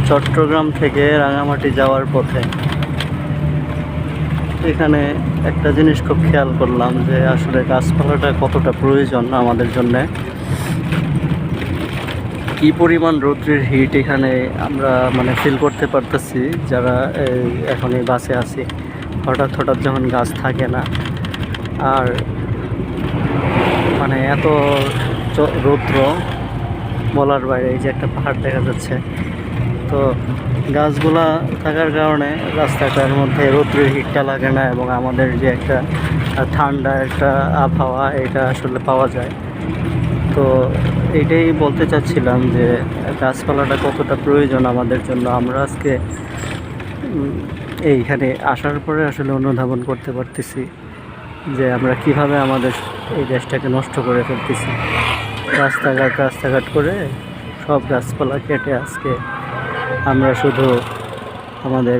চট্টগ্রাম থেকে রাঙামাটি যাওয়ার পথে এখানে একটা জিনিস খুব খেয়াল করলাম যে আসলে গাছপালাটা কতটা প্রয়োজন আমাদের জন্য। কি পরিমাণ রৌদ্রের হিট এখানে আমরা মানে ফিল করতে পারতেছি যারা এখন এই বাসে আছি। হঠাৎ হঠাৎ যখন গাছ থাকে না আর মানে এত রৌদ্র বলার বাইরে। এই যে একটা পাহাড় দেখা যাচ্ছে, তো গাছগুলা থাকার কারণে রাস্তাটার মধ্যে রৌদ্রের হিটটা লাগে না এবং আমাদের যে একটা ঠান্ডা একটা আবহাওয়া এটা আসলে পাওয়া যায়। তো এইটাই বলতে চাচ্ছিলাম যে গাছপালাটা কতটা প্রয়োজন আমাদের জন্য। আমরা আজকে এইখানে আসার পরে আসলে অনুধাবন করতে পারতেছি যে আমরা কিভাবে আমাদের এই দেশটাকে নষ্ট করে ফেলতেছি। রাস্তাঘাট করে সব গাছপালা কেটে আজকে আমরা শুধু আমাদের